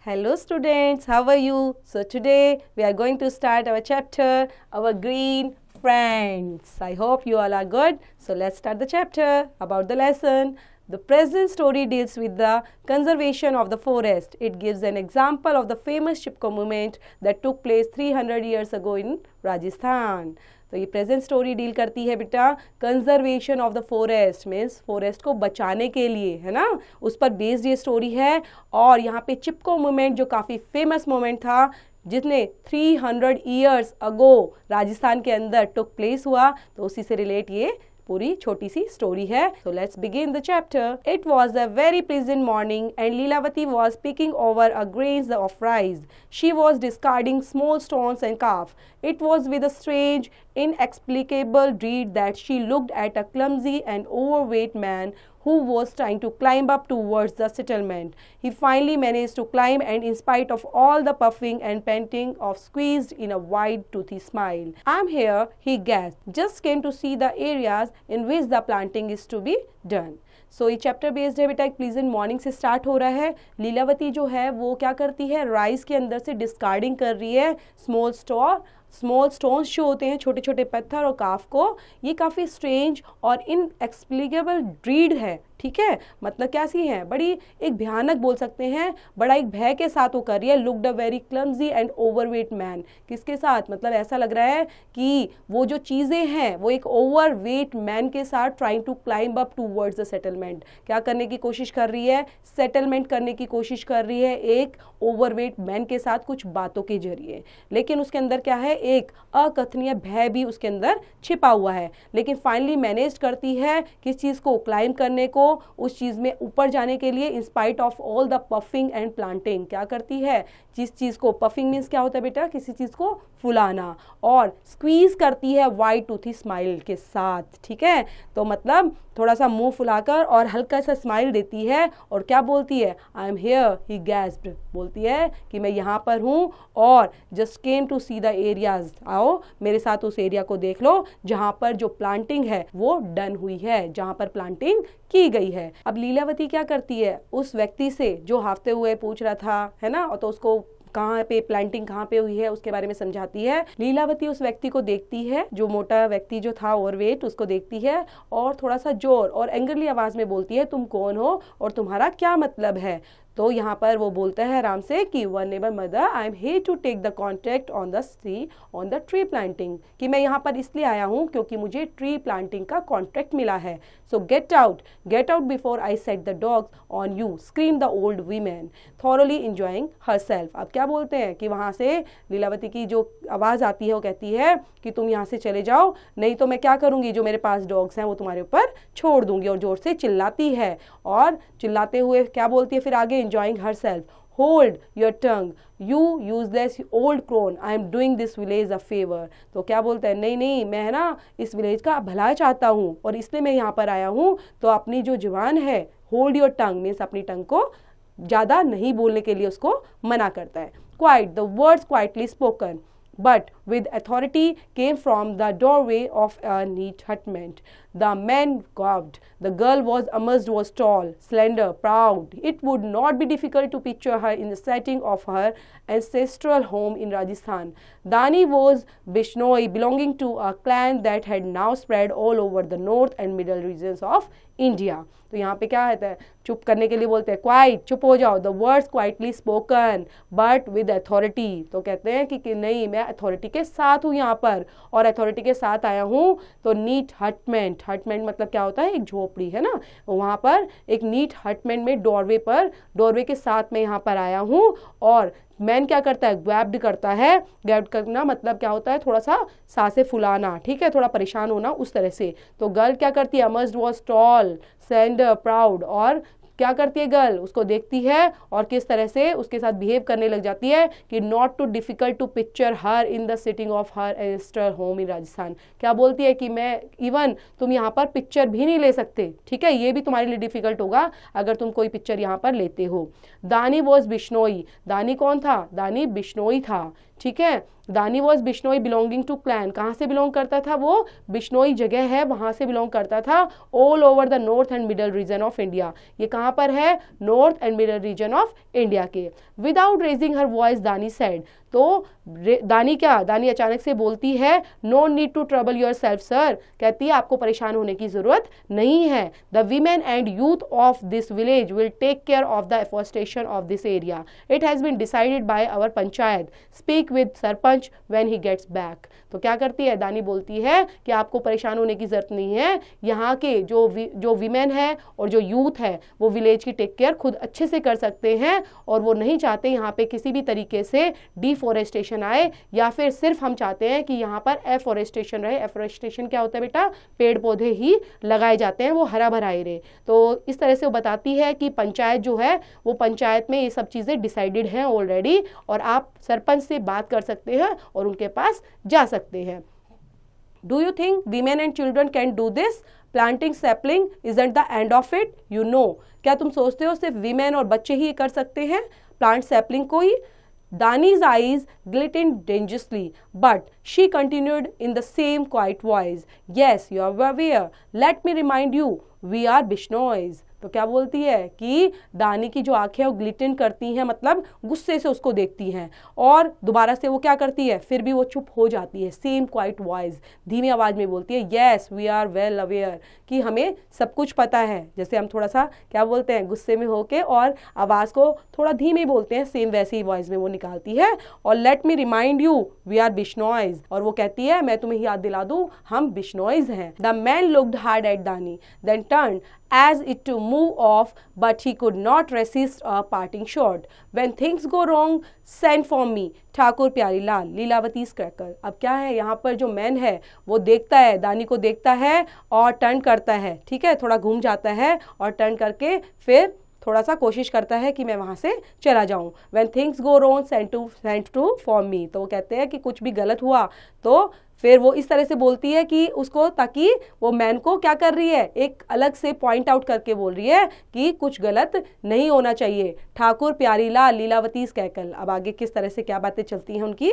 Hello students, how are you? So today we are going to start our chapter, our green friends. I hope you all are good. So let's start the chapter about the lesson. The present story deals with the conservation of the forest. It gives an example of the famous Chipko movement that took place 300 years ago in Rajasthan. तो ये present story deal करती है बेटा conservation of the forest, means forest को बचाने के लिए, है ना, उस पर बेस्ड ये स्टोरी है। और यहाँ पे चिपको मूवमेंट जो काफ़ी फेमस मूवमेंट था जिसने 300 ईयर्स अगो राजस्थान के अंदर टुक प्लेस हुआ, तो उसी से रिलेट ये पूरी छोटी सी स्टोरी है। So let's begin the chapter. It was a very pleasant morning and Leelavati was picking over a grains of rice. She was discarding small stones and calf. It was with a strange, inexplicable dread that she looked at a clumsy and overweight man who was trying to climb up towards the settlement. He finally managed to climb, and in spite of all the puffing and panting, of squeezed in a wide toothy smile. "I'm here," he gasped. "Just came to see the areas in which the planting is to be done." सो ये chapter based है बेटा, एक pleasant morning से start हो रहा है। लीलावती जो है वो क्या करती है, राइस के अंदर से डिस्कार्डिंग कर रही है स्मॉल स्टोन्स जो होते हैं, छोटे छोटे पत्थर और काफ को। ये काफ़ी स्ट्रेंज और इनएक्सप्लिकेबल ड्रीड है, ठीक है, मतलब कैसी है, बड़ी एक भयानक बोल सकते हैं, बड़ा एक भय के साथ वो कर रही है। Looked a very clumsy and overweight man, किसके साथ, मतलब ऐसा लग रहा है कि वो जो चीज़ें हैं वो एक ओवरवेट मैन के साथ trying to climb up towards the settlement, क्या करने की कोशिश कर रही है, सेटलमेंट करने की कोशिश कर रही है एक ओवरवेट मैन के साथ कुछ बातों के जरिए। लेकिन उसके अंदर क्या है, एक अकथनीय भय भी उसके अंदर छिपा हुआ है। लेकिन फाइनली मैनेज करती है किस चीज़ को, क्लाइंब करने को, उस चीज़ में ऊपर जाने के लिए, in spite of all the puffing and planting. क्या करती है, जिस चीज़ को, पफिंग मीन्स क्या होता है बेटा, किसी चीज़ को फुलाना, और स्क्वीज करती है वाइड टूथी स्माइल के साथ, ठीक है, तो मतलब थोड़ा सा मुंह फुलाकर और हल्का सा स्माइल देती है। और क्या बोलती है, आई एम हियर, ही गैस्प्ड, बोलती है कि मैं यहाँ पर हूँ और just came to see the areas, आओ मेरे साथ उस एरिया को देख लो जहाँ पर जो प्लांटिंग है वो डन हुई है, जहाँ पर प्लांटिंग की गई है। अब लीलावती क्या करती है, उस व्यक्ति से जो हाफते हुए पूछ रहा था, है ना, और तो उसको कहाँ पे प्लांटिंग कहाँ पे हुई है उसके बारे में समझाती है। लीलावती उस व्यक्ति को देखती है, जो मोटा व्यक्ति जो था ओवरवेट, उसको देखती है और थोड़ा सा जोर और एंग्रली आवाज में बोलती है, तुम कौन हो और तुम्हारा क्या मतलब है। तो यहाँ पर वो बोलता है आराम से कि one neighbour mother, I am here to take the contract on the tree planting, कि मैं यहाँ पर इसलिए आया हूँ क्योंकि मुझे ट्री प्लांटिंग का कॉन्ट्रैक्ट मिला है। सो get out before I set the dogs on you, scream the old women thoroughly enjoying her self. अब क्या बोलते हैं कि वहाँ से लीलावती की जो आवाज़ आती है वो कहती है कि तुम यहाँ से चले जाओ, नहीं तो मैं क्या करूँगी, जो मेरे पास डॉग्स हैं वो तुम्हारे ऊपर छोड़ दूंगी, और जोर से चिल्लाती है। और चिल्लाते हुए क्या बोलती है फिर आगे, enjoying herself, hold your tongue, you useless old crone, I am doing this village a favor। तो क्या बोलता है, नहीं नहीं, मैं है ना इस विलेज का भला चाहता हूँ और इसलिए मैं यहाँ पर आया हूँ, तो अपनी जो जुबान है, hold your tongue मीन्स अपनी टंग को ज़्यादा नहीं बोलने के लिए उसको मना करता है। Quiet, the words quietly spoken but with authority came from the doorway of a neat hutment. The man gawped. The girl was tall, slender, proud. It would not be difficult to picture her in the setting of her ancestral home in Rajasthan. Dani was Bishnoi, belonging to a clan that had now spread all over the north and middle regions of India. तो यहाँ पे क्या है, चुप करने के लिए बोलते हैं, क्वाइट, चुप हो जाओ, the words quietly spoken but with authority. तो कहते हैं कि नहीं, मैं अथॉरिटी के साथ हूँ यहाँ पर, और अथॉरिटी के साथ आया हूँ। तो नीट हटमेंट मतलब क्या होता है, एक झोपड़ी, है ना, वहाँ पर एक नीट हटमेंट में डोरवे के साथ मैं यहाँ पर आया हूँ। और मैन क्या करता है, ग्वैब्ड करता है, ग्वैब्ड करना मतलब क्या होता है, थोड़ा सा सांसें फुलाना, ठीक है, थोड़ा परेशान होना, उस तरह से। तो गर्ल क्या करती है, अमर्स्ड वॉज टॉल, स्लेंडर, प्राउड, और क्या करती है गर्ल, उसको देखती है और किस तरह से उसके साथ बिहेव करने लग जाती है कि not too difficult to picture her in the sitting of her ancestral home in Rajasthan. क्या बोलती है कि मैं इवन तुम यहाँ पर पिक्चर भी नहीं ले सकते, ठीक है, ये भी तुम्हारे लिए डिफिकल्ट होगा अगर तुम कोई पिक्चर यहाँ पर लेते हो। दानी वॉज बिश्नोई, दानी कौन था, दानी बिश्नोई था। ठीक है। Dani was Bishnoi belonging to clan, कहाँ से बिलोंग करता था वो, बिश्नोई जगह है वहाँ से बिलोंग करता था, all over the north and middle region of India, ये कहाँ पर है, north and middle region of India के। Without raising her voice Dani said, तो दानी अचानक से बोलती है, no need to trouble yourself sir, कहती है आपको परेशान होने की जरूरत नहीं है, the women and youth of this village will take care of the afforestation of this area, it has been decided by our panchayat, speak with sarpanch when he gets back. तो क्या करती है, दानी बोलती है कि आपको परेशान होने की जरूरत नहीं है, यहाँ के जो वीमेन है और जो यूथ है वो विलेज की टेक केयर खुद अच्छे से कर सकते हैं, और वो नहीं चाहते यहाँ पे किसी भी तरीके से डिफोरेस्टेशन आए, या फिर सिर्फ हम चाहते हैं कि यहाँ पर एफोरेस्टेशन रहे। एफोरेस्टेशन क्या होता है बेटा, पेड़ पौधे ही लगाए जाते हैं, वो हरा भरा ही रहे। तो इस तरह से वो बताती है कि पंचायत जो है वो पंचायत में ये सब चीज़ें डिसाइडेड हैं ऑलरेडी, और आप सरपंच से बात कर सकते हैं और उनके पास जा सकते हैं। Do you think women and children can do this? Planting sapling isn't the end of it, you know, क्या तुम सोचते हो सिर्फ वीमेन और बच्चे ही कर सकते हैं प्लांट सैपलिंग को ही? Dani's eyes glistened dangerously, but she continued in the same quiet voice, yes, you are aware. Let me remind you, we are Bishnois. तो क्या बोलती है कि दानी की जो आंखें वो ग्लिटन करती हैं, मतलब गुस्से से उसको देखती हैं, और दोबारा से वो क्या करती है, फिर भी वो चुप हो जाती है, सेम क्वाइट वॉइस, धीमी आवाज में बोलती है, yes we are well aware, कि हमें सब कुछ पता है। जैसे हम थोड़ा सा क्या बोलते हैं, गुस्से में होके और आवाज को थोड़ा धीमे बोलते हैं, सेम वैसी ही वॉइस में वो निकालती है। और let me remind you we are Bishnois, और वो कहती है मैं तुम्हें याद दिला दूं हम बिश्नोइज हैं। The man looked hard at Dani then turned as it to move off, but he could not resist a parting shot. When things go wrong, send for me. Thakur Pyarelal, Lilavati's cracker. अब क्या है, यहाँ पर जो मैन है वो देखता है, दानी को देखता है और टर्न करता है, ठीक है, थोड़ा घूम जाता है और टर्न करके फिर थोड़ा सा कोशिश करता है कि मैं वहाँ से चला जाऊँ। When things go wrong, send to for me. तो वो कहते हैं कि कुछ भी गलत हुआ तो फिर वो इस तरह से बोलती है कि उसको, ताकि वो मैन को क्या कर रही है, एक अलग से पॉइंट आउट करके बोल रही है कि कुछ गलत नहीं होना चाहिए। ठाकुर प्यारीलाल, लीलावती's कैकल। अब आगे किस तरह से क्या बातें चलती हैं उनकी।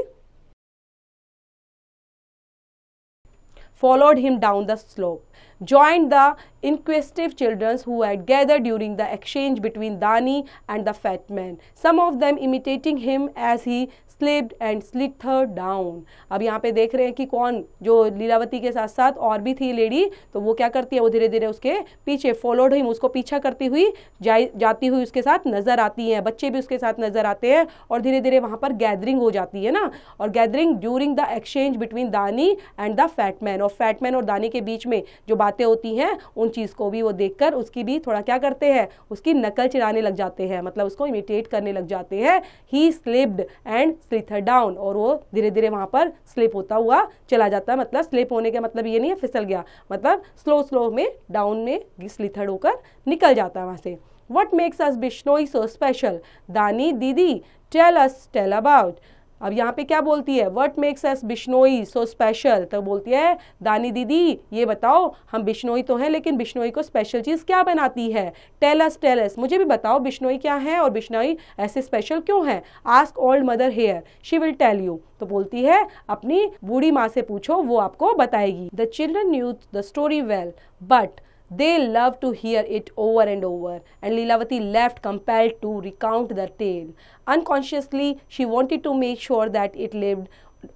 Followed him down the slope, joined the inquisitive children who had gathered during the exchange between Dani and the fat man, some of them imitating him as he slipped and slithered down. अब यहाँ पे देख रहे हैं कि कौन, जो लीलावती के साथ साथ और भी थी लेडी, तो वो क्या करती है, वो धीरे धीरे उसके पीछे, फॉलोड हिम, उसको पीछा करती हुई जाती हुई उसके साथ नजर आती हैं, बच्चे भी उसके साथ नजर आते हैं, और धीरे धीरे वहाँ पर गैदरिंग हो जाती है ना। और gathering during the exchange between दानी एंड द फैट मैन, और फैट मैन और दानी के बीच में जो बातें होती हैं उन चीज़ को भी वो देखकर उसकी भी थोड़ा क्या करते हैं, उसकी नकल चढ़ाने लग जाते हैं, मतलब उसको इमिटेट करने लग जाते हैं। ही स्लिप्ड एंड स्लिथर डाउन, और वो धीरे धीरे वहाँ पर स्लिप होता हुआ चला जाता है। मतलब स्लिप होने का मतलब ये नहीं है फिसल गया, मतलब स्लो स्लो में डाउन में स्लिथर होकर निकल जाता है वहाँ से। What makes us Bishnoi so special? दानी दीदी, tell about. अब यहाँ पे क्या बोलती है, what makes us Bishnoi so special, तो बोलती है दानी दीदी ये बताओ, हम बिश्नोई तो हैं लेकिन बिश्नोई को स्पेशल चीज़ क्या बनाती है। टेल अस, मुझे भी बताओ बिश्नोई क्या है और बिश्नोई ऐसे स्पेशल क्यों है। Ask old mother here, she will tell you, तो बोलती है अपनी बूढ़ी माँ से पूछो, वो आपको बताएगी। The children new the story well, but they loved to hear it over and over, and Leelavati left compelled to recount the tale. Unconsciously, she wanted to make sure that it lived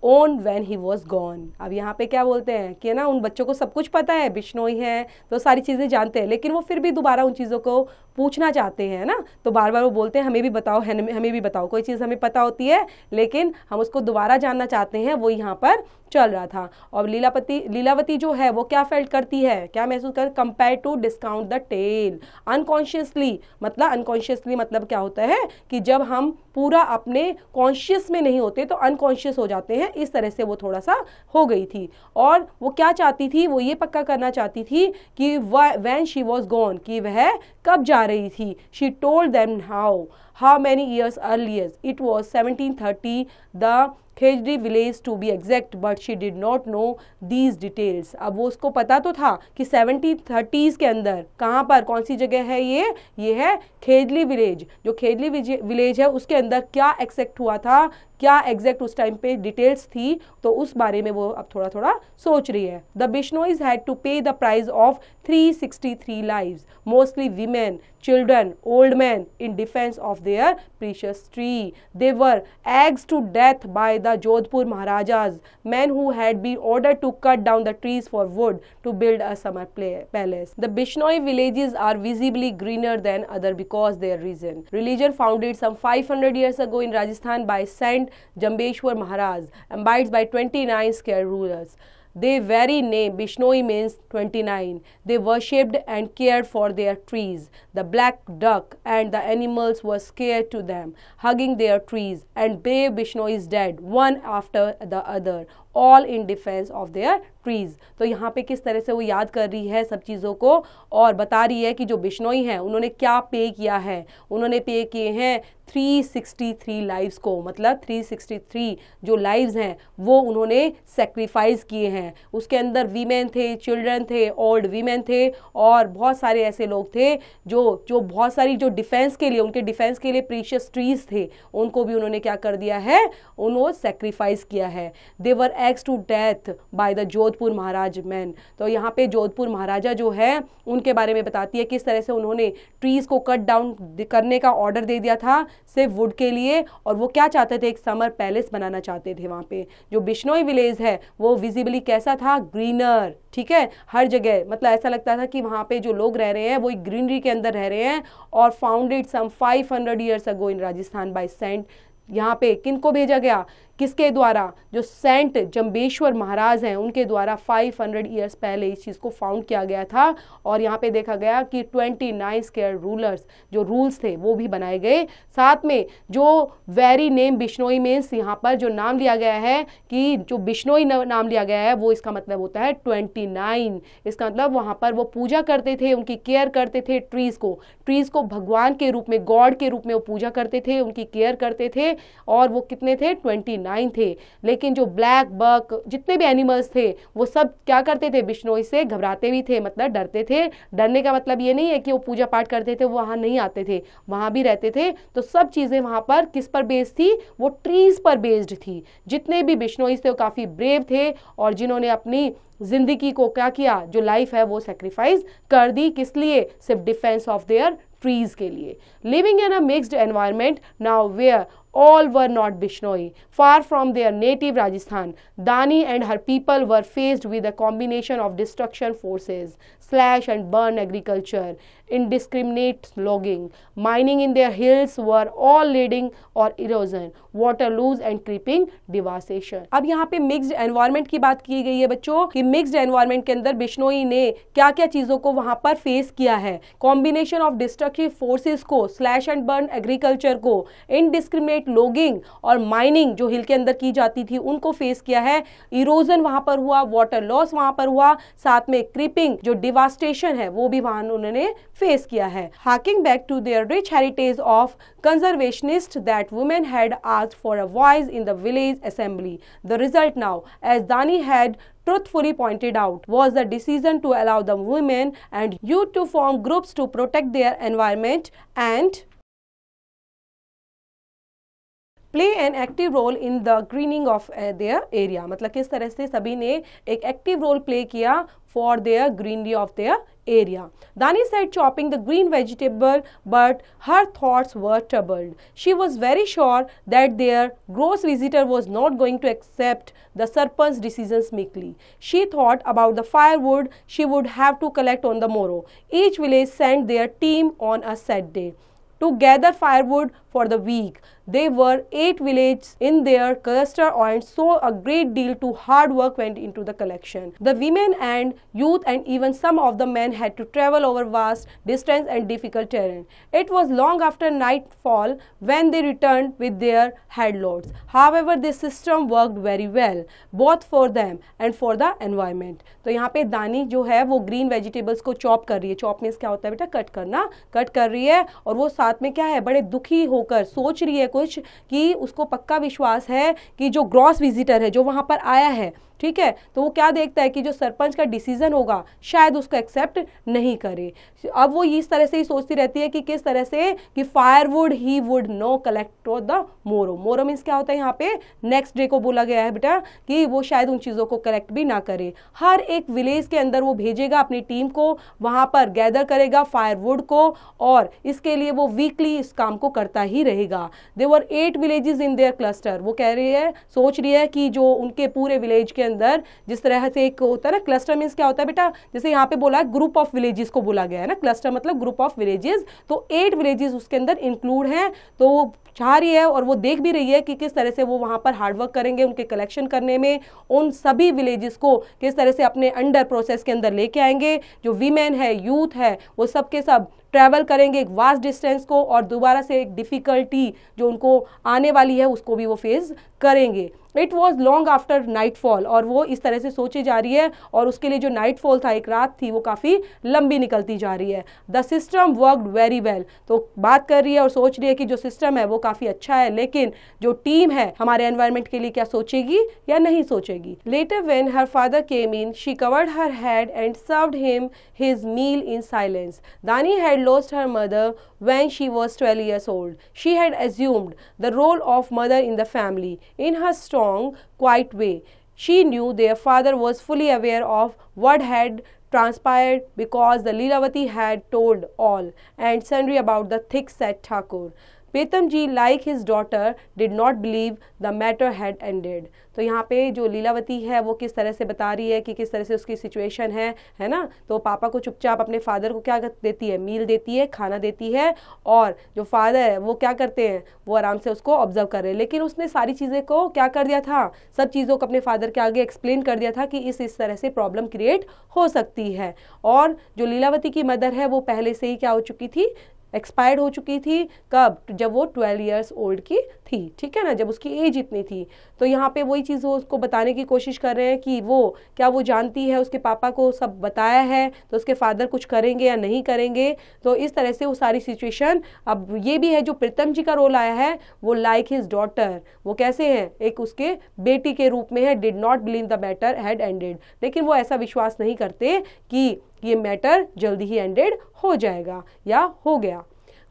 on when he was gone. अब यहाँ पे क्या बोलते हैं कि ना उन बच्चों को सब कुछ पता है, बिश्नोई है तो सारी चीज़ें जानते हैं, लेकिन वो फिर भी दोबारा उन चीज़ों को पूछना चाहते हैं ना, तो बार बार वो बोलते हैं हमें भी बताओ, हमें भी बताओ। कोई चीज़ हमें पता होती है लेकिन हम उसको दोबारा जानना चाहते हैं, वो यहाँ पर चल रहा था। और लीलावती जो है वो क्या फेल्ट करती है, क्या महसूस कर, compare to discount the tell. Unconsciously मतलब क्या होता है कि जब हम पूरा अपने कॉन्शियस में नहीं होते तो अनकॉन्शियस हो जाते हैं, इस तरह से वो थोड़ा सा हो गई थी। और वो क्या चाहती थी, वो ये पक्का करना चाहती थी कि व्हेन शी वॉज गॉन, कि वह कब जा रही थी। She told them How many years earlier? It was 1730. The Khejri village to be exact, but she did not know these details. अब वो उसको पता तो था कि 1730s के अंदर कहाँ पर कौन सी जगह है, ये है खेजड़ी विलेज। जो खेजड़ी विलेज है उसके अंदर क्या एक्सेक्ट हुआ था, क्या एग्जैक्ट उस टाइम पे डिटेल्स थी, तो उस बारे में वो अब थोड़ा थोड़ा सोच रही है। द बिश्नोईज हैड टू पे the price of 363 lives, mostly women, children, old men, in defense of their precious tree. They were axed to death by the Jodhpur Maharajas, men who had been ordered to cut down the trees for wood to build a summer palace. The Bishnoi villages are visibly greener than other because their reason. Religion founded some 500 years ago in Rajasthan by Saint Jambeshwar Maharaj, imbibed by 29 scared rulers. Their very name, Bishnoi, means 29. They worshipped and cared for their trees. The black duck and the animals were scared to them, hugging their trees, and brave Bishnois dead, one after the other, all in defense of their trees. तो यहाँ पे किस तरह से वो याद कर रही है सब चीज़ों को और बता रही है कि जो बिश्नोई हैं उन्होंने क्या पे किया है। उन्होंने पे किए हैं 363 लाइव्स को, मतलब 363 जो लाइव्स हैं वो उन्होंने सेक्रीफाइस किए हैं। उसके अंदर वीमेन थे, चिल्ड्रन थे, ओल्ड वीमेन थे और बहुत सारे ऐसे लोग थे जो बहुत सारी जो डिफेंस के लिए, उनके डिफेंस के लिए प्रीशियस ट्रीज थे, उनको भी उन्होंने क्या कर दिया है, उन्होंने सेक्रीफाइस किया है। They were axed to death by the Jodhpur Maharaj men. तो यहाँ पे जोधपुर महाराजा जो है उनके बारे में बताती है किस तरह से उन्होंने ट्रीज को कट डाउन करने का ऑर्डर दे दिया था सिर्फ वुड के लिए, और वो क्या चाहते थे, एक समर पैलेस बनाना चाहते थे वहाँ पे। जो बिश्नोई विलेज है वो विजिबली कैसा था, ग्रीनर, ठीक है, हर जगह, मतलब ऐसा लगता था कि वहाँ पे जो लोग रह रहे हैं वो एक ग्रीनरी के अंदर रह रहे हैं। और फाउंडेड सम 500 years ago इन राजस्थान बाय सेंट, यहाँ पे किनको भेजा गया, किसके द्वारा, जो सेंट जम्बेश्वर महाराज हैं उनके द्वारा 500 years पहले इस चीज़ को फाउंड किया गया था। और यहाँ पे देखा गया कि 29 स्केयर रूलर्स, जो रूल्स थे वो भी बनाए गए। साथ में जो वेरी नेम बिश्नोई मीन्स, यहाँ पर जो नाम लिया गया है कि जो बिश्नोई नाम लिया गया है वो इसका मतलब होता है 29। इसका मतलब वहाँ पर वो पूजा करते थे, उनकी केयर करते थे ट्रीज़ को भगवान के रूप में, गॉड के रूप में वो पूजा करते थे, उनकी केयर करते थे। और वो कितने थे, 29 थे। लेकिन जो ब्लैक बक, जितने भी एनिमल्स थे वो सब क्या करते थे, बिश्नोई से घबराते भी थे, मतलब डरते थे। डरने का मतलब ये नहीं है कि वो पूजा पाठ करते थे, वो वहाँ नहीं आते थे, वहाँ भी रहते थे। तो सब चीज़ें वहाँ पर किस पर बेस्ड थी, वो ट्रीज पर बेस्ड थी। जितने भी बिश्नोई थे वो काफ़ी ब्रेव थे और जिन्होंने अपनी जिंदगी को क्या किया, जो लाइफ है वो सेक्रीफाइस कर दी, किस लिए, सिर्फ डिफेंस ऑफ देयर ट्रीज के लिए। Living in a mixed environment now where all were not Bishnoi. Far from their native Rajasthan, Dani and her people were faced with a combination of destruction forces, slash and burn agriculture, indiscriminate logging, mining in their hills were all leading or erosion, water loss and creeping devastation. अब यहाँ पे mixed environment की बात की गई है बच्चों कि मिक्स्ड एनवायरनमेंट के अंदर बिश्नोई ने क्या क्या चीज़ों को वहाँ पर फेस किया है। कॉम्बिनेशन ऑफ डिस्ट्रक्टिव फोर्सेस को, स्लैश एंड बर्न एग्रीकल्चर को, इनडिस्क्रिमिनेट लोगिंग और माइनिंग जो हिल के अंदर की जाती थी उनको फेस किया है। इरोजन वहाँ पर हुआ, वाटर लॉस वहाँ पर हुआ, साथ में क्रीपिंग जो डिवास्टेशन है वो भी वहाँ उन्होंने फेस किया है। Harking back to their rich heritage of conservationists that women had asked for a voice in the village assembly. The result now, as Dani had truthfully pointed out, was the decision to allow the women and youth to form groups to protect their environment and play an active role in the greening of their area. मतलब किस तरह से सभी ने एक active role play किया for their greenery of their area. Dani said chopping the green vegetable, but her thoughts were troubled. She was very sure that their gross visitor was not going to accept the serpent's decisions meekly. She thought about the firewood she would have to collect on the morrow. Each village sent their team on a set day to gather firewood for the week. They were 8 villages in their cluster, and so a great deal to hard work went into the collection. The women and youth and even some of the men had to travel over vast distance and difficult terrain. It was long after nightfall when they returned with their head loads. However, this system worked very well, both for them and for the environment. तो यहाँ पे दानी जो है वो green vegetables को chop कर रही है. चॉप मीन्स क्या होता है बेटा? कट करना. कट कर रही है और वो साथ में क्या है, बड़े दुखी होकर सोच रही है कुछ, कि उसको पक्का विश्वास है कि जो ग्रॉस विजिटर है जो वहाँ पर आया है, ठीक है, तो वो क्या देखता है कि जो सरपंच का डिसीजन होगा शायद उसको एक्सेप्ट नहीं करे. अब वो इस तरह से ही सोचती रहती है कि किस तरह से कि firewood he would know collect the मोरो. मोरो मीन्स क्या होता है? यहाँ पे नेक्स्ट डे को बोला गया है बेटा कि वो शायद उन चीज़ों को कलेक्ट भी ना करे. हर एक विलेज के अंदर वो भेजेगा अपनी टीम को, वहाँ पर गैदर करेगा फायरवुड को, और इसके लिए वो वीकली इस काम को करता ही रहेगा. There 8 villages in their cluster. वो कह रही है, सोच रही है कि जो उनके पूरे विलेज के अंदर जिस तरह से एक होता है ना, क्लस्टर मीन्स क्या होता है बेटा? जैसे यहाँ पे बोला है ग्रुप ऑफ विलेजेस को बोला गया है ना, क्लस्टर मतलब ग्रुप ऑफ विलेजेस, तो 8 विलेजेस उसके अंदर इंक्लूड हैं. तो वो चाह रही है और वो देख भी रही है कि किस तरह से वो वहाँ पर हार्डवर्क करेंगे उनके कलेक्शन करने में, उन सभी विलेजेस को किस तरह से अपने अंडर प्रोसेस के अंदर लेके आएंगे. जो वीमेन है, यूथ है, वो सब के सब ट्रैवल करेंगे एक वास्ट डिस्टेंस को, और दोबारा से एक डिफ़िकल्टी जो उनको आने वाली है उसको भी वो फेस करेंगे. It was long after nightfall, और वो इस तरह से सोचे जा रही है, और उसके लिए जो नाइटफॉल था, एक रात थी, वो काफ़ी लंबी निकलती जा रही है. The system worked very well. तो बात कर रही है और सोच रही है कि जो सिस्टम है वो काफ़ी अच्छा है, लेकिन जो टीम है हमारे एनवायरनमेंट के लिए क्या सोचेगी या नहीं सोचेगी. Later when her father came in, she covered her head and served him his meal in silence. Dani had lost her mother when she was 12 years old. She had assumed the role of mother in the family. In her strong, quiet way, she knew their father was fully aware of what had transpired because the Leelavati had told all and sundry about the thick-set Thakur. Pritamji, like his daughter, did not believe the matter had ended. तो यहाँ पे जो लीलावती है वो किस तरह से बता रही है कि किस तरह से उसकी सिचुएशन है ना. तो पापा को चुपचाप अपने फादर को क्या देती है? मील देती है, खाना देती है, और जो फादर है वो क्या करते हैं? वो आराम से उसको ऑब्जर्व कर रहे हैं. लेकिन उसने सारी चीज़ें को क्या कर दिया था? सब चीज़ों को अपने फादर के आगे एक्सप्लेन कर दिया था कि इस तरह से प्रॉब्लम क्रिएट हो सकती है. और जो लीलावती की मदर है वो पहले से ही क्या हो चुकी थी? एक्सपायर्ड हो चुकी थी. कब? जब वो 12 ईयर्स ओल्ड की थी, ठीक है ना, जब उसकी एज इतनी थी. तो यहाँ पे वही चीज़ वो उसको बताने की कोशिश कर रहे हैं कि वो क्या वो जानती है, उसके पापा को सब बताया है, तो उसके फादर कुछ करेंगे या नहीं करेंगे. तो इस तरह से वो सारी सिचुएशन. अब ये भी है जो प्रीतम जी का रोल आया है वो लाइक हिज डॉटर, वो कैसे हैं? एक उसके बेटी के रूप में है. Did not believe the matter had ended. लेकिन वो ऐसा विश्वास नहीं करते कि ये मैटर जल्दी ही एंडेड हो जाएगा या हो गया.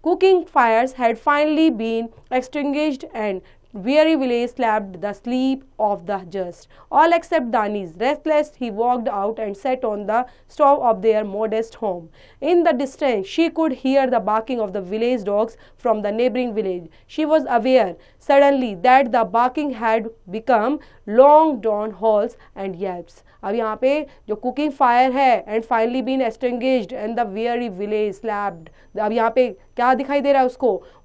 Cooking fires had finally been extinguished and weary village slept the sleep of the just. All except Dani's. Restless, he walked out and sat on the stove of their modest home. In the distance, she could hear the barking of the village dogs from the neighboring village. She was aware suddenly that the barking had become long drawn howls and yelps. अब यहाँ पे जो cooking fire है and finally been extinguished and the very village slept. अब यहाँ पे क्या दिखाई दे रहा है?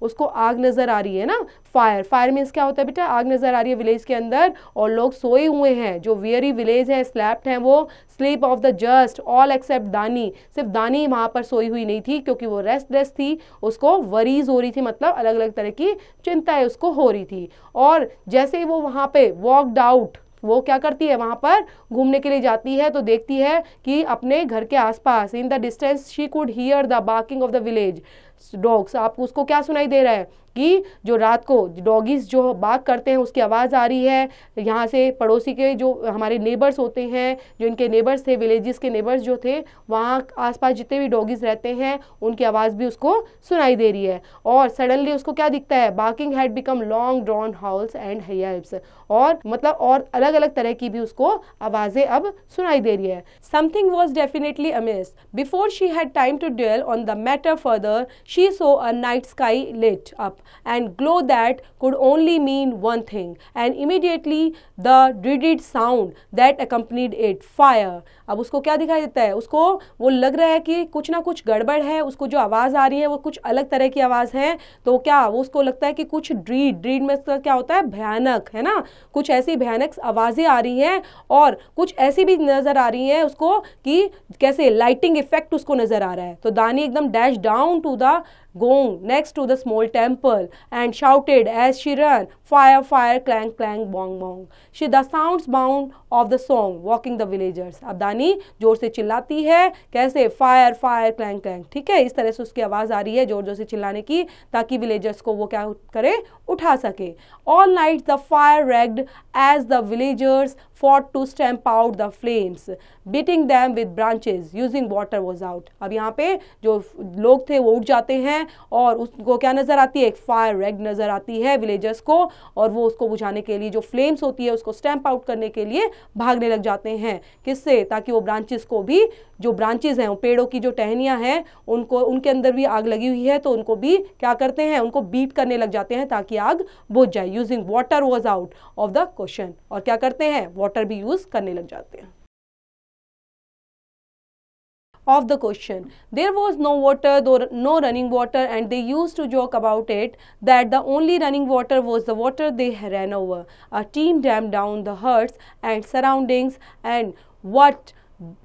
उसको आग नजर आ रही है ना. फायर मीन्स क्या होता है बेटा? आग नजर आ रही है विलेज के अंदर, और लोग सोए हुए हैं. जो वेरी विलेज है, स्लैप्ड है, वो sleep of the just, all except दानी. सिर्फ दानी वहाँ पर सोई हुई नहीं थी, क्योंकि वो रेस्टलेस थी, उसको वरीज हो रही थी, मतलब अलग अलग तरह की चिंताएं उसको हो रही थी. और जैसे ही वो वहाँ पे वॉकड आउट, वो क्या करती है? वहाँ पर घूमने के लिए जाती है, तो देखती है कि अपने घर के आसपास in the distance she could hear the barking of the village dogs. आपको उसको क्या सुनाई दे रहा है? कि जो रात को डॉगीज जो बाग करते हैं उसकी आवाज़ आ रही है. यहाँ से पड़ोसी के जो हमारे नेबर्स होते हैं, जो इनके नेबर्स थे, विलेजेस के नेबर्स जो थे, वहाँ आसपास जितने भी डॉगीज रहते हैं उनकी आवाज़ भी उसको सुनाई दे रही है. और सडनली उसको क्या दिखता है? Barking had become long drawn howls and yelps. और मतलब और अलग अलग तरह की भी उसको आवाज़ें अब सुनाई दे रही है. Something was definitely amiss. Before she had time to dwell on the matter further, she saw a night sky lit up. and glow that could only mean one thing, and immediately the dreaded sound that accompanied it, fire. अब उसको क्या दिखाई देता है, उसको वो लग रहा है कि कुछ ना कुछ गड़बड़ है, उसको जो आवाज़ आ रही है वो कुछ अलग तरह की आवाज़ है, तो क्या वो उसको लगता है कि कुछ ड्रीड में क्या होता है, भयानक, है ना, कुछ ऐसी भयानक आवाज़ें आ रही हैं और कुछ ऐसी भी नज़र आ रही हैं उसको कि कैसे लाइटिंग इफेक्ट उसको नज़र आ रहा है. तो दानी एकदम dash down to the gong next to the small temple and shouted as she ran, fire, fire, clang, clang, bong, bong. She the sounds bound of the song walking the villagers. अब दानी जोर से चिल्लाती है, कैसे, fire fire clang clang, ठीक है, इस तरह से उसकी आवाज़ आ रही है जोर जोर से चिल्लाने की, ताकि विलेजर्स को वो क्या करे, उठा सके. All night the fire raged as the villagers fought to stamp out the flames, beating them with branches, using water was out. अब यहाँ पे जो लोग थे वो उठ जाते हैं और उसको क्या नज़र आती है, एक फायर रेग नज़र आती है विलेजर्स को, और वो उसको बुझाने के लिए जो फ्लेम्स होती है उसको स्टैम्प आउट करने के लिए भागने लग जाते हैं. किससे, ताकि वो ब्रांचेस को भी, जो ब्रांचेस हैं, पेड़ों की जो टहनियाँ हैं, उनको, उनके अंदर भी आग लगी हुई है तो उनको भी क्या करते हैं, उनको बीट करने लग जाते हैं ताकि आग बुझ जाए. Using water was out of the question, और क्या करते हैं, वाटर भी यूज करने लग जाते हैं. Of the question, there was no water, no running water, and they used to joke about it that the only running water was the water they ran over. A team dammed down the huts and surroundings, and what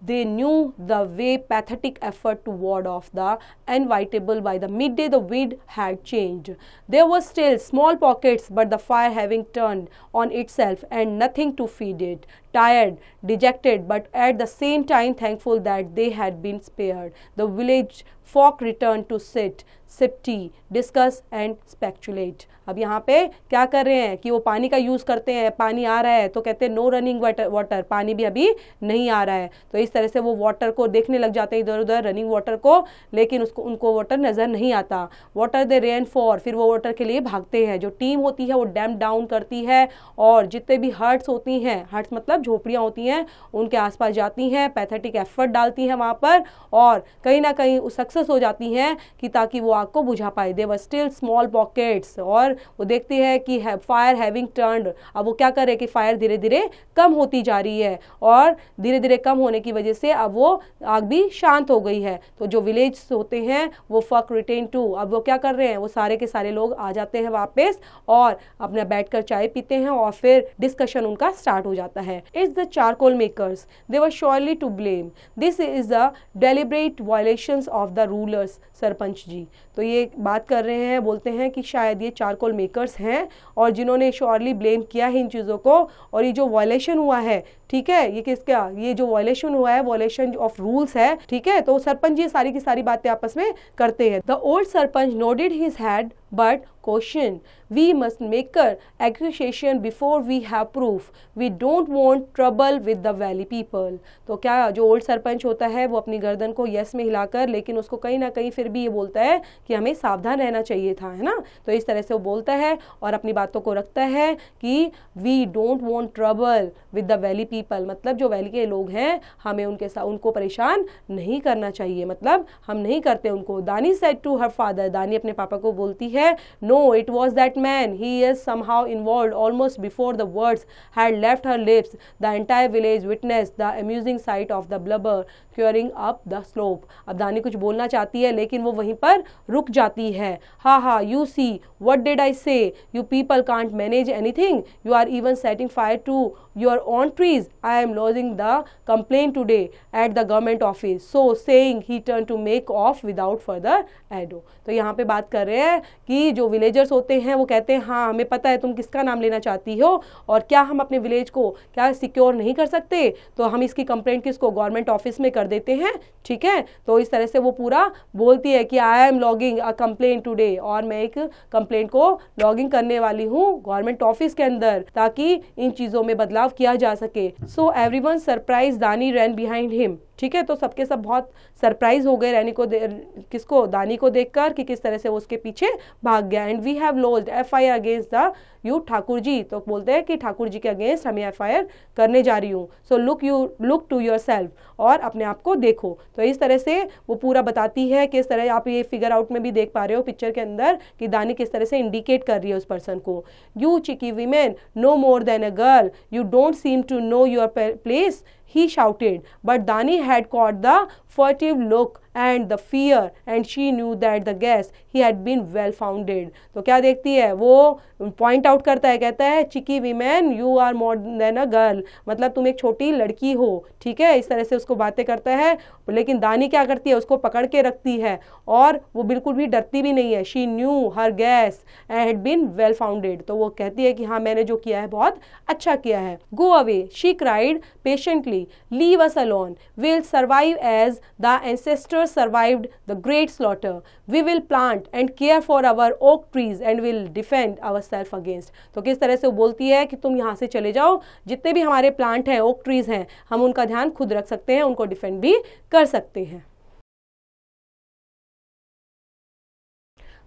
they knew the way pathetic effort to ward off the inevitable. By the midday the wind had changed. There were still small pockets, but the fire having turned on itself and nothing to feed it. Tired, dejected, but at the same time thankful that they had been spared, the village folk returned to sit, sip tea, discuss and speculate. अब यहाँ पे क्या कर रहे हैं कि वो पानी का यूज़ करते हैं, पानी आ रहा है तो कहते हैं नो रनिंग वाटर, पानी भी अभी नहीं आ रहा है, तो इस तरह से वो वाटर को देखने लग जाते हैं, इधर उधर रनिंग वाटर को, लेकिन उनको वाटर नज़र नहीं आता. वाटर दे रेन फॉर, फिर वो वाटर के लिए भागते हैं. जो टीम होती है वो डैम डाउन करती है और जितने भी हर्ट्स होती हैं, हर्ट्स मतलब झोपड़ियाँ होती हैं, उनके आसपास जाती हैं, पैथेटिक एफर्ट डालती हैं वहाँ पर और कहीं ना कहीं सक्सेस हो जाती हैं कि ताकि वो आग को बुझा पाए. दे वर स्टिल स्मॉल पॉकेट्स, और वो देखती है कि फायर हैविंग टर्न्ड, अब वो क्या करे कि फायर धीरे धीरे कम होती जा रही है और धीरे धीरे कम होने की वजह से अब वो आग भी शांत हो गई है. तो जो विलेज होते हैं वो फक रिटेन टू, अब वो क्या कर रहे हैं, वो सारे के सारे लोग आ जाते हैं वापस और अपना बैठकर चाय पीते हैं और फिर डिस्कशन उनका स्टार्ट हो जाता है. It's the charcoal makers, they were surely to blame, this is the deliberate violations of the rulers. Sarpanch ji तो ये बात कर रहे हैं, बोलते हैं कि शायद ये चारकोल मेकर्स हैं और जिन्होंने श्योरली ब्लेम किया है इन चीज़ों को, और ये जो वायलेशन हुआ है, ठीक है, ये किसका, ये जो वायलेशन हुआ है, वायलेशन ऑफ रूल्स है, ठीक है, तो सरपंच जी सारी की सारी बातें आपस में करते हैं. The old sarpanch nodded his head but caution, we must make an accusation before we have proof, we don't want trouble with the valley people. तो क्या जो ओल्ड सरपंच होता है वो अपनी गर्दन को यस में हिलाकर, लेकिन उसको कहीं ना कहीं फिर भी ये बोलता है कि हमें सावधान रहना चाहिए था, है ना. तो इस तरह से वो बोलता है और अपनी बातों को रखता है कि we don't want trouble with the valley people, मतलब जो वैली के लोग हैं हमें उनके साथ उनको परेशान नहीं करना चाहिए, मतलब हम नहीं करते उनको. दानी सेड टू हर फादर, दानी अपने पापा को बोलती है, no it was that man, he is somehow involved. Almost before the words had left her lips, the entire village witnessed the amusing sight of the blubber curing up the slope. अब दानी कुछ बोलना चाहती है लेकिन वो वहीं पर रुक जाती है. हा हा, you see what did I say, you people can't manage anything, you are even setting fire to your own trees. I am lodging the complaint today at the government office. So saying he turned to make off without further ado. तो यहाँ पे बात कर रहे हैं कि जो villagers होते हैं वो कहते हैं हाँ हमें पता है तुम किसका नाम लेना चाहती हो और क्या हम अपने विलेज को क्या सिक्योर नहीं कर सकते, तो हम इसकी कंप्लेंट किसको, गवर्नमेंट ऑफिस में कर देते हैं, ठीक है. तो इस तरह से वो पूरा बोलती है कि I am logging a complaint today, और मैं एक कंप्लेंट को लॉगिंग करने वाली हूँ गवर्नमेंट ऑफिस के अंदर ताकि इन चीज़ों में बदलाव किया जा सके. सो एवरीवन सरप्राइज दानी रैन बिहाइंड हिम. ठीक है। तो सबके सब बहुत सरप्राइज हो गए रहनी को किसको, दानी को देखकर कि किस तरह से वो उसके पीछे भाग गया। And we have lodged FIR against the you Thakur ji, तो बोलते हैं कि ठाकुर जी के अगेंस्ट हमें FIR करने जा रही हूँ। So look to yourself, और अपने आप को देखो। तो इस तरह से वो पूरा बताती है, किस तरह आप ये फिगर आउट में भी देख पा रहे हो पिक्चर के अंदर कि दानी किस तरह से इंडिकेट कर रही है उस पर्सन को। You cheeky women no more than a girl, you don't seem to know your place, he shouted, but Dani had caught the furtive look and the fear, and she knew that the guess he had been well founded. तो क्या देखती है वो, point out करता है, कहता है Chiki women you are more than a girl, मतलब तुम एक छोटी लड़की हो, ठीक है। इस तरह से उसको बातें करता है, लेकिन दानी क्या करती है, उसको पकड़ के रखती है और वो बिल्कुल भी डरती भी नहीं है। She knew her gas and had been well founded, तो वो कहती है कि हाँ मैंने जो किया है बहुत अच्छा किया है। Go away she cried patiently, leave us alone, we'll survive as the ancestors survived the great slaughter, we will plant and care for our oak trees and will defend ourselves against। तो किस तरह से वो बोलती है कि तुम यहाँ से चले जाओ, जितने भी हमारे प्लांट हैं, ओक ट्रीज हैं, हम उनका ध्यान खुद रख सकते हैं, उनको डिफेंड भी कर सकते हैं।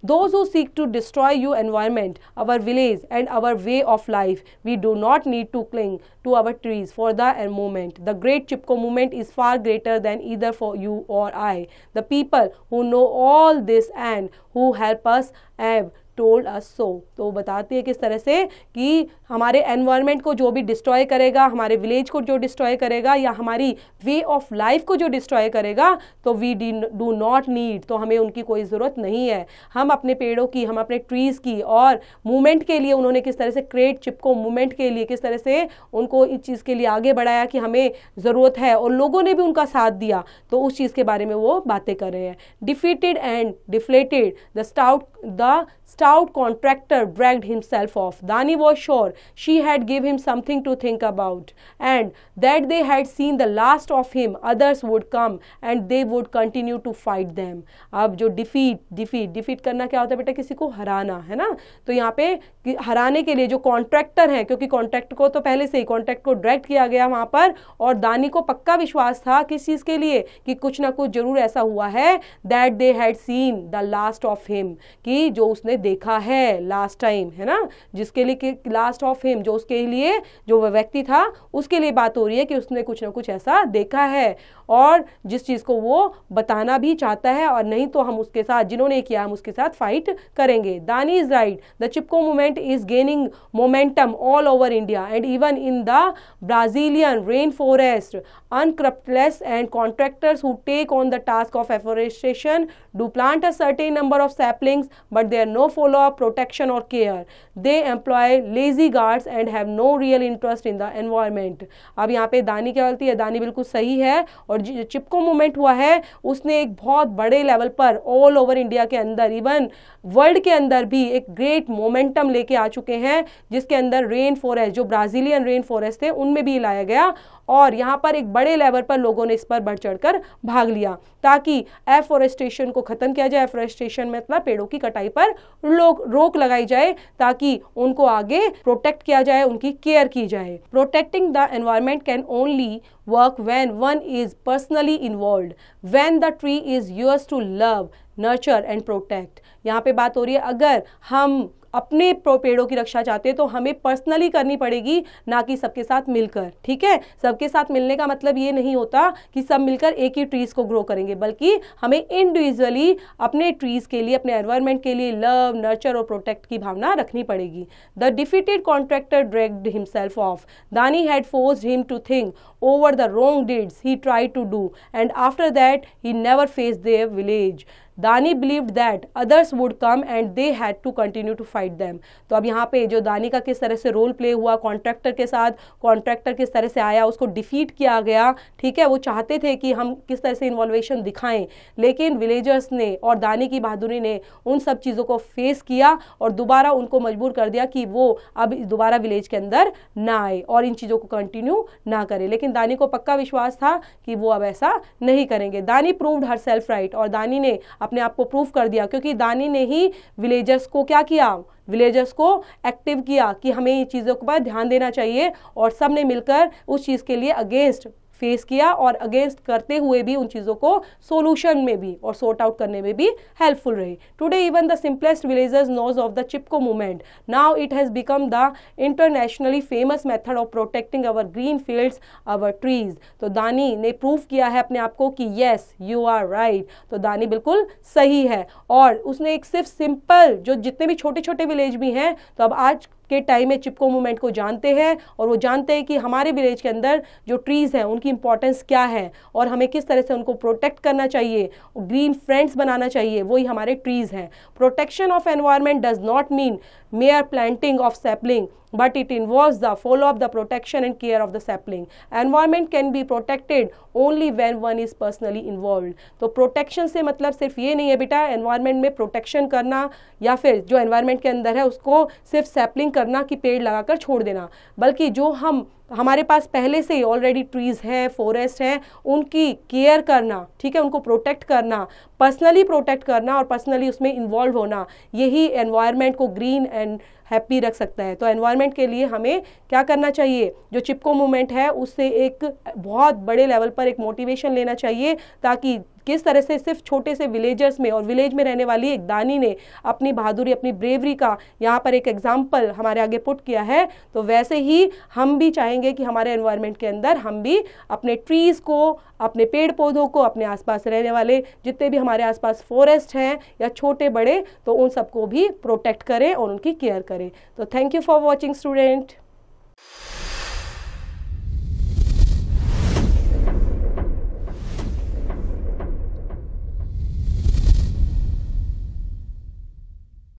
Those who seek to destroy your environment, our village and our way of life, we do not need to cling to our trees for the moment. The great Chipko movement is far greater than either for you or I. The people who know all this and who help us have told us so। तो वो बताती है किस तरह से कि हमारे environment को जो भी डिस्ट्रॉय करेगा, हमारे विलेज को जो डिस्ट्रॉय करेगा, या हमारी वे ऑफ लाइफ को जो डिस्ट्रॉय करेगा, तो वी डू नॉट नीड, तो हमें उनकी कोई ज़रूरत नहीं है। हम अपने पेड़ों की, हम अपने ट्रीज़ की, और मूवमेंट के लिए उन्होंने किस तरह से ग्रेट चिपको मूवमेंट के लिए किस तरह से उनको इस चीज़ के लिए आगे बढ़ाया कि हमें ज़रूरत है, और लोगों ने भी उनका साथ दिया, तो उस चीज़ के बारे में वो बातें कर रहे हैं। Defeated and deflated the stout contractor dragged himself off. Dani was sure she had given him something to think about, and that they had seen the last of him. Others would come and they would continue to fight them. अब जो defeat करना क्या होता है बेटा, किसी को हराना, है ना। तो यहाँ पे हराने के लिए जो कॉन्ट्रैक्टर हैं, क्योंकि कॉन्ट्रैक्ट को तो पहले से ही कॉन्ट्रैक्ट को ड्रैग किया गया वहाँ पर, और दानी को पक्का विश्वास था किस चीज़ के लिए, कि कुछ ना कुछ जरूर ऐसा हुआ है, that they had seen the last of him, कि जो उसने देखा है लास्ट टाइम, है ना, जिसके लिए कि लास्ट ऑफ हिम, जो उसके लिए जो व्यक्ति था उसके लिए बात हो रही है कि उसने कुछ ना कुछ ऐसा देखा है, और जिस चीज़ को वो बताना भी चाहता है, और नहीं तो हम उसके साथ, जिन्होंने किया हम उसके साथ फाइट करेंगे। दानी is right, the Chipko movement is gaining momentum all over India and even in the Brazilian rainforest. Unscrupulous and contractors who take on the task of afforestation do plant a certain number of saplings, but there are no follow-up, protection or care. They employ lazy guards and have no real interest in the environment. अब यहाँ पे दानी क्या बोलती है, दानी बिल्कुल सही है, और जो चिपको मूवमेंट हुआ है उसने एक बहुत बड़े लेवल पर ऑल ओवर इंडिया के अंदर, इवन वर्ल्ड के अंदर भी एक ग्रेट मोमेंटम लेके आ चुके हैं, जिसके अंदर रेन फॉरेस्ट, जो ब्राजीलियन रेन फॉरेस्ट थे, उनमें भी लाया गया, और यहाँ पर एक बड़े लेवल पर लोगों ने इस पर बढ़ चढ़कर भाग लिया, ताकि एफोरेस्टेशन को खत्म किया जाए। एफोरेस्टेशन मतलब पेड़ों की कटाई पर रोक लगाई जाए, ताकि उनको आगे प्रोटेक्ट किया जाए, उनकी केयर की जाए। Protecting the environment can only work when one is personally involved, when the tree is yours to love, nurture and protect. यहाँ पे बात हो रही है, अगर हम अपने पेड़ों की रक्षा चाहते हैं तो हमें पर्सनली करनी पड़ेगी, ना कि सबके साथ मिलकर, ठीक है। सबके साथ मिलने का मतलब ये नहीं होता कि सब मिलकर एक ही ट्रीज को ग्रो करेंगे, बल्कि हमें इंडिविजुअली अपने ट्रीज के लिए, अपने एनवायरनमेंट के लिए लव, नर्चर और प्रोटेक्ट की भावना रखनी पड़ेगी। The defeated contractor dragged himself off, Dani had forced him to think over the wrong deeds he tried to do, and after that he never faced their village. दानी believed that others would come and they had to continue to fight them. तो अब यहाँ पे जो दानी का किस तरह से रोल प्ले हुआ कॉन्ट्रैक्टर के साथ, कॉन्ट्रैक्टर किस तरह से आया, उसको डिफीट किया गया, ठीक है। वो चाहते थे कि हम किस तरह से इन्वॉल्वेशन दिखाएं, लेकिन विलेजर्स ने और दानी की बहादुरी ने उन सब चीज़ों को फेस किया और दोबारा उनको मजबूर कर दिया कि वो अब दोबारा विलेज के अंदर ना आए और इन चीज़ों को कंटिन्यू ना करे। लेकिन दानी को पक्का विश्वास था कि वो अब ऐसा नहीं करेंगे। दानी प्रूव्ड हर सेल्फ राइट, और दानी ने अपने आप को प्रूव कर दिया, क्योंकि दानी ने ही विलेजर्स को क्या किया, विलेजर्स को एक्टिव किया कि हमें ये चीज़ों पर ध्यान देना चाहिए, और सब ने मिलकर उस चीज़ के लिए अगेंस्ट फेस किया और अगेंस्ट करते हुए भी उन चीज़ों को सोल्यूशन में भी और सॉर्ट आउट करने में भी हेल्पफुल रही. Today even the simplest villagers knows of the Chipko movement. Now it has become the internationally famous method of protecting our green fields, our trees. तो दानी ने प्रूव किया है अपने आप को कि येस यू आर राइट. तो दानी बिल्कुल सही है और उसने एक सिर्फ सिंपल जो जितने भी छोटे छोटे विलेज भी हैं, तो अब आज के टाइम में चिपको मूवमेंट को जानते हैं और वो जानते हैं कि हमारे विलेज के अंदर जो ट्रीज़ हैं उनकी इंपॉर्टेंस क्या है और हमें किस तरह से उनको प्रोटेक्ट करना चाहिए, ग्रीन फ्रेंड्स बनाना चाहिए, वही हमारे ट्रीज़ हैं. Protection of environment does not mean mere planting of sapling, but it involves the follow-up, the protection and care of the sapling. Environment can be protected only when one is personally involved. तो protection से मतलब सिर्फ ये नहीं है बेटा environment में protection करना या फिर जो एनवायरनमेंट के अंदर है उसको सिर्फ सैपलिंग करना कि पेड़ लगाकर छोड़ देना, बल्कि जो हमारे पास पहले से ही ऑलरेडी ट्रीज़ हैं, फॉरेस्ट हैं, उनकी केयर करना, ठीक है, उनको प्रोटेक्ट करना, पर्सनली प्रोटेक्ट करना और पर्सनली उसमें इन्वॉल्व होना, यही एनवायरनमेंट को ग्रीन एंड हैप्पी रख सकता है. तो एनवायरनमेंट के लिए हमें क्या करना चाहिए, जो चिपको मूवमेंट है उससे एक बहुत बड़े लेवल पर एक मोटिवेशन लेना चाहिए, ताकि किस तरह से सिर्फ छोटे से विलेजर्स में और विलेज में रहने वाली एक दानी ने अपनी बहादुरी, अपनी ब्रेवरी का यहाँ पर एक एग्जाम्पल हमारे आगे पुट किया है, तो वैसे ही हम भी चाहेंगे कि हमारे एनवायरनमेंट के अंदर हम भी अपने ट्रीज़ को, अपने पेड़ पौधों को, अपने आसपास रहने वाले जितने भी हमारे आसपास फॉरेस्ट हैं या छोटे बड़े, तो उन सबको भी प्रोटेक्ट करें और उनकी केयर करें. तो thank you for watching student.